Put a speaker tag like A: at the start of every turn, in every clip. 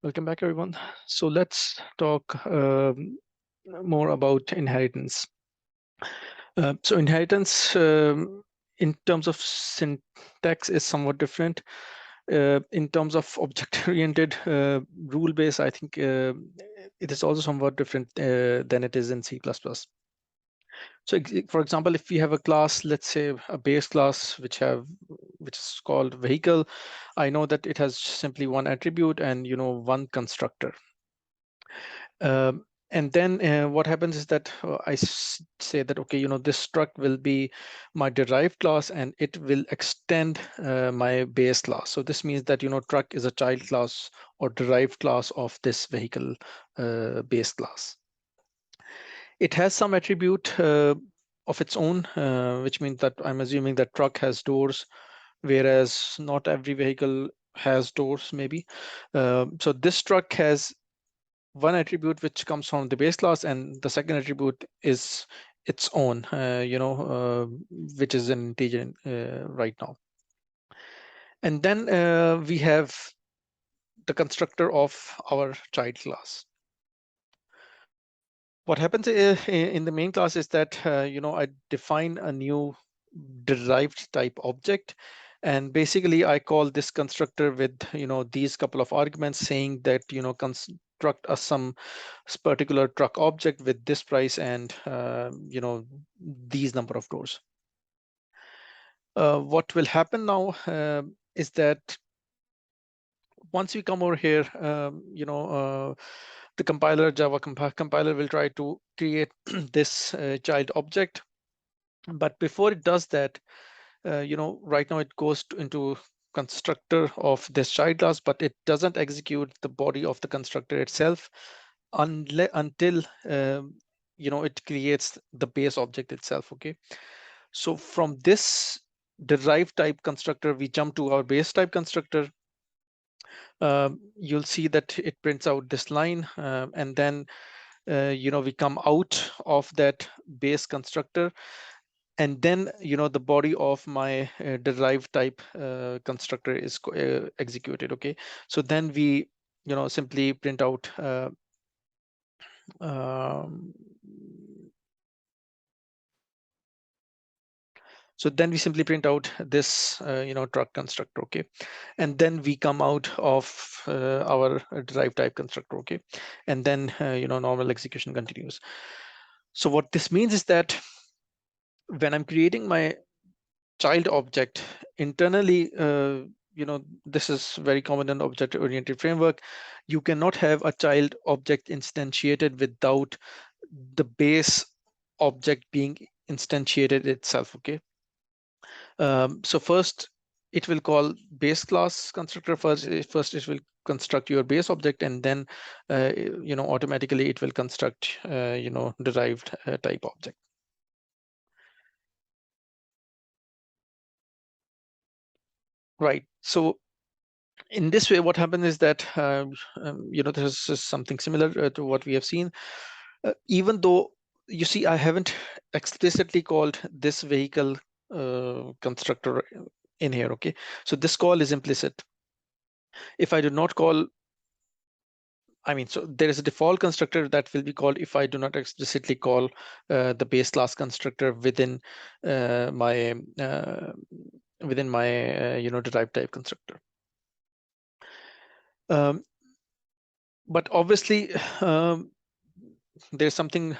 A: Welcome back, everyone. So let's talk more about inheritance. So inheritance, in terms of syntax, is somewhat different. In terms of object-oriented rule-based, I think it is also somewhat different than it is in C++. So, for example, if we have a class, let's say a base class, which is called vehicle, I know that it has simply one attribute and one constructor. And then what happens is that I say that, okay, this struct will be my derived class and it will extend my base class. So this means that, truck is a child class or derived class of this vehicle base class. It has some attribute of its own, which means that I'm assuming that truck has doors, whereas not every vehicle has doors, maybe. So this truck has one attribute which comes from the base class, and the second attribute is its own, which is an integer right now. And then we have the constructor of our child class. What happens in the main class is that, I define a new derived type object. And basically, I call this constructor with, these couple of arguments saying that, construct some particular truck object with this price and, these number of doors. What will happen now is that once we come over here, the compiler, Java compiler will try to create this child object. But before it does that, right now it goes into constructor of this child class, but it doesn't execute the body of the constructor itself until it creates the base object itself. Okay, so from this derived type constructor, we jump to our base type constructor. You'll see that it prints out this line, and then we come out of that base constructor, and then the body of my derived type constructor is executed. Okay, so then we simply print out um, so then we simply print out this truck constructor. Okay, and then we come out of our derived type constructor. Okay, and then normal execution continues. So what this means is that when I'm creating my child object internally, this is very common in object-oriented framework. You cannot have a child object instantiated without the base object being instantiated itself. Okay, so first it will call base class constructor first. First it will construct your base object, and then automatically it will construct derived type object. Right. So in this way, what happens is that this is something similar to what we have seen. Even though you see, I haven't explicitly called this vehicle constructor in here. Okay, so this call is implicit. If I do not call, so there is a default constructor that will be called if I do not explicitly call the base class constructor within my derived type constructor. But obviously, there's something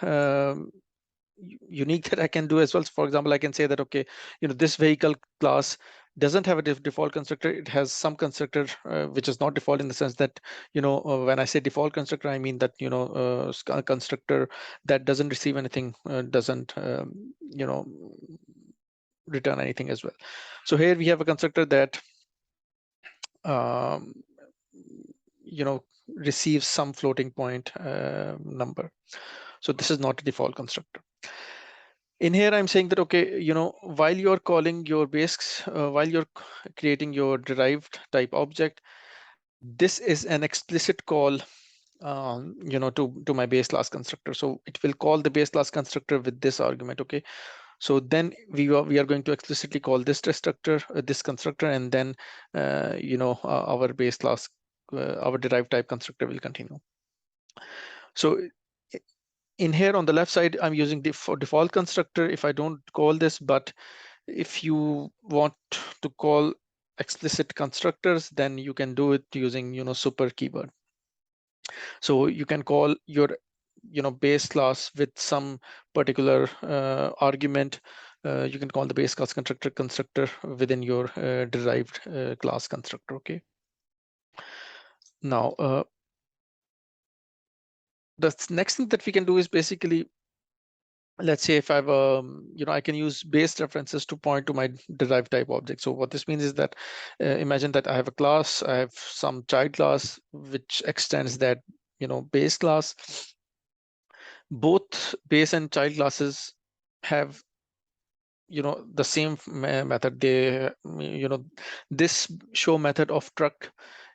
A: unique that I can do as well. So for example, I can say that, okay, this vehicle class doesn't have a default constructor. It has some constructor which is not default, in the sense that, when I say default constructor, I mean that, a constructor that doesn't receive anything, doesn't, return anything as well. So here we have a constructor that, receives some floating point number. So this is not a default constructor. In here, I'm saying that, okay, while you're calling your base, while you're creating your derived type object, this is an explicit call, to my base class constructor. So it will call the base class constructor with this argument. Okay, so then we are going to explicitly call this constructor, and then our base class our derived type constructor will continue. So in here on the left side, I'm using the default constructor if I don't call this, but if you want to call explicit constructors, then you can do it using, super keyword. So you can call your, base class with some particular argument. You can call the base class constructor within your derived class constructor. Okay. Now, the next thing that we can do is basically, let's say if I've, I can use base references to point to my derived type object. So what this means is that imagine that I have a class, I have some child class which extends that, base class. Both base and child classes have, the same method. They, this show method of truck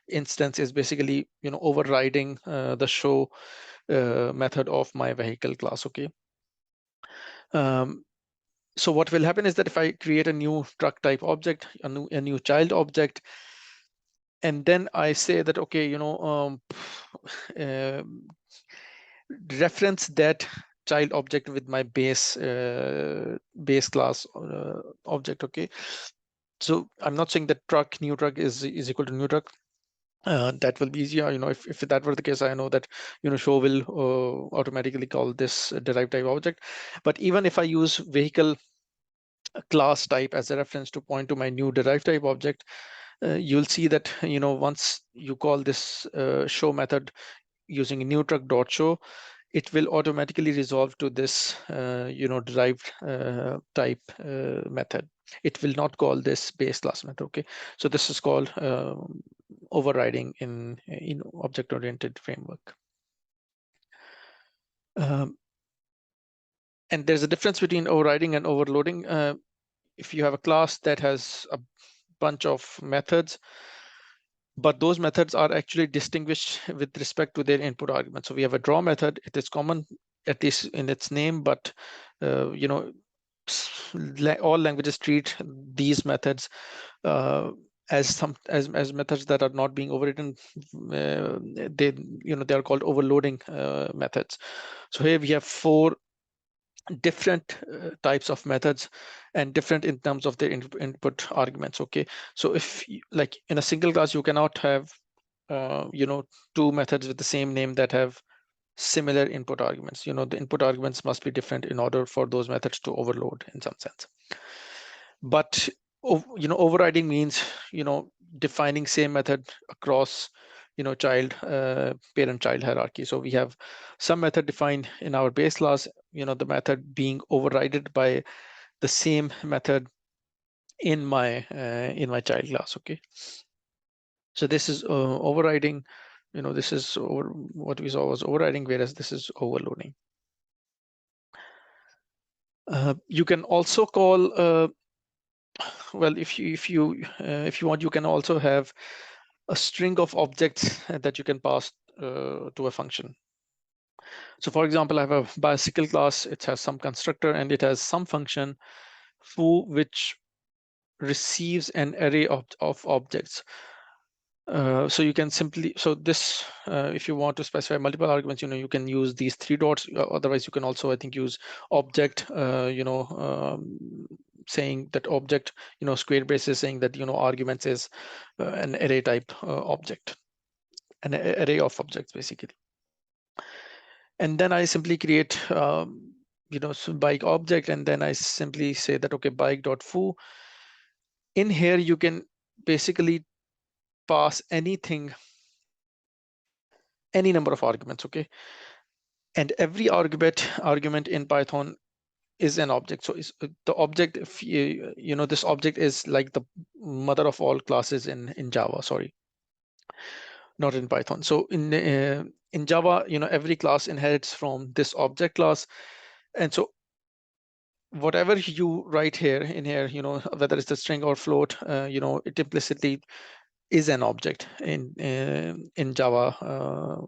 A: instance is basically, overriding the show method of my vehicle class. Okay. So what will happen is that if I create a new truck type object, a new child object, and then I say that, okay, reference that child object with my base class object. Okay. So I'm not saying that new truck is equal to new truck. That will be easier. If that were the case, I know that, show will automatically call this derived type object. But even if I use vehicle class type as a reference to point to my new derived type object, you'll see that, once you call this show method using new truck.show, it will automatically resolve to this, derived type method. It will not call this base class method. Okay, so this is called overriding in object-oriented framework. And there's a difference between overriding and overloading. If you have a class that has a bunch of methods, but those methods are actually distinguished with respect to their input argument. So we have a draw method. It is common, at least in its name, but all languages treat these methods as methods that are not being overridden. They are called overloading methods. So here we have 4 different types of methods, and different in terms of their input arguments. Okay, so if like in a single class, you cannot have 2 methods with the same name that have similar input arguments. The input arguments must be different in order for those methods to overload in some sense. But overriding means defining same method across child parent-child hierarchy. So we have some method defined in our base class, the method being overridden by the same method in my child class. Okay, so this is overriding. This is what we saw was overriding, whereas this is overloading. You can also call well, if you want, you can also have a string of objects that you can pass to a function. So for example, I have a bicycle class. It has some constructor and it has some function foo, which receives an array of objects. So you can simply, so this, if you want to specify multiple arguments, you can use these 3 dots. Otherwise, you can also, I think, use object, saying that object, square braces saying that, arguments is an array type object, an array of objects, basically. And then I simply create, so bike object, and then I simply say that, okay, bike.foo. In here, you can basically pass anything, any number of arguments. Okay, and every argument in Python is an object. So the object, if this object is like the mother of all classes in Java. Sorry, not in Python. So in Java, every class inherits from this object class, and so whatever you write here in here, whether it's a string or float, it implicitly is an object in Java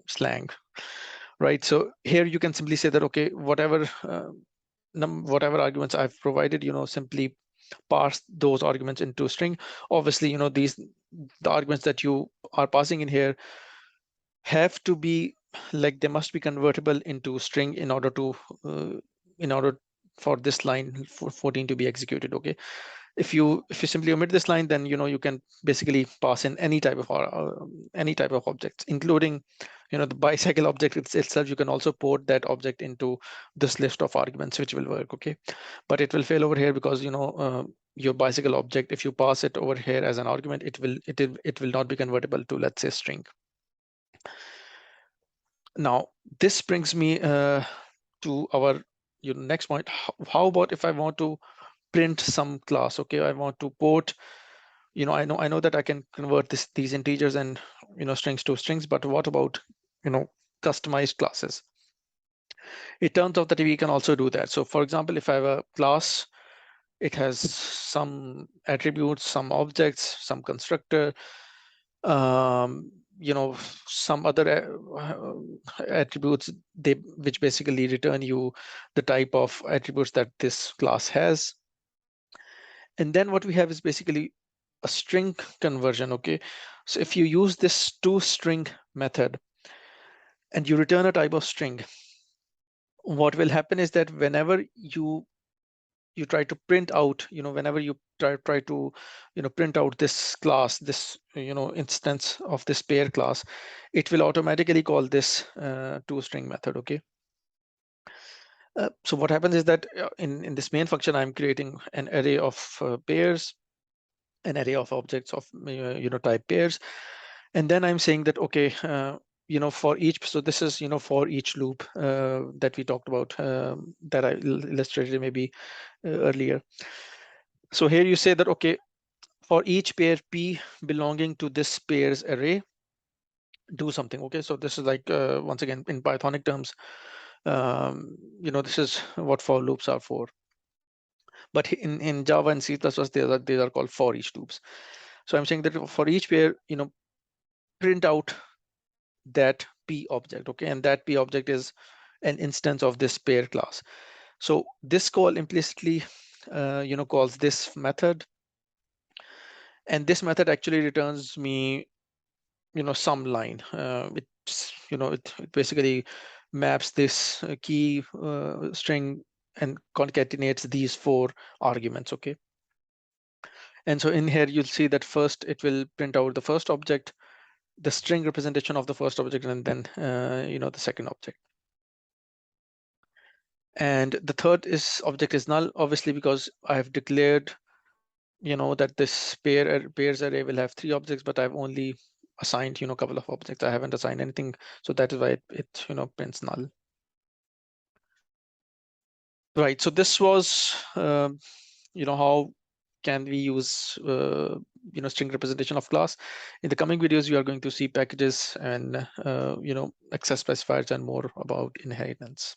A: slang, right? So here you can simply say that, okay, whatever arguments I've provided, simply parse those arguments into string. Obviously, the arguments that you are passing in here have to be like, they must be convertible into string in order to for this line 14 to be executed. Okay, if you simply omit this line, then you can basically pass in any type of objects, including the bicycle object itself. You can also port that object into this list of arguments, which will work. Okay, but it will fail over here because your bicycle object, if you pass it over here as an argument, it will not be convertible to, let's say, string. Now this brings me to our next point. How about if I want to print some class? Okay, I want to port, I know that I can convert these integers and strings to strings, but what about customized classes? It turns out that we can also do that. So for example, if I have a class, it has some attributes, some objects, some constructor, some other attributes, which basically return you the type of attributes that this class has. And then what we have is basically a string conversion. Okay, so if you use this toString method and you return a type of string, what will happen is that whenever you try to print out, whenever you try to print out this class, this instance of this pair class, it will automatically call this toString method. Okay, so what happens is that in this main function, I'm creating an array of pairs, an array of objects of type pairs, and then I'm saying that, okay, for each, so this is for each loop that we talked about, that I illustrated maybe earlier. So here you say that, okay, for each pair P belonging to this pairs array, do something. Okay, so this is like once again in Pythonic terms, this is what for loops are for. But in Java and C++, these are called for each loops. So I'm saying that for each pair, print out that P object. Okay, and that P object is an instance of this pair class. So this call implicitly calls this method, and this method actually returns me some line. It basically maps this key string and concatenates these 4 arguments. Okay, and so in here you'll see that first it will print out the first object, the string representation of the first object, and then the second object. And the third object is null, obviously, because I have declared that this pairs array will have 3 objects, but I've only assigned a couple of objects. I haven't assigned anything, so that is why it prints null. Right, so this was how can we use string representation of class. In the coming videos, we are going to see packages and access specifiers and more about inheritance.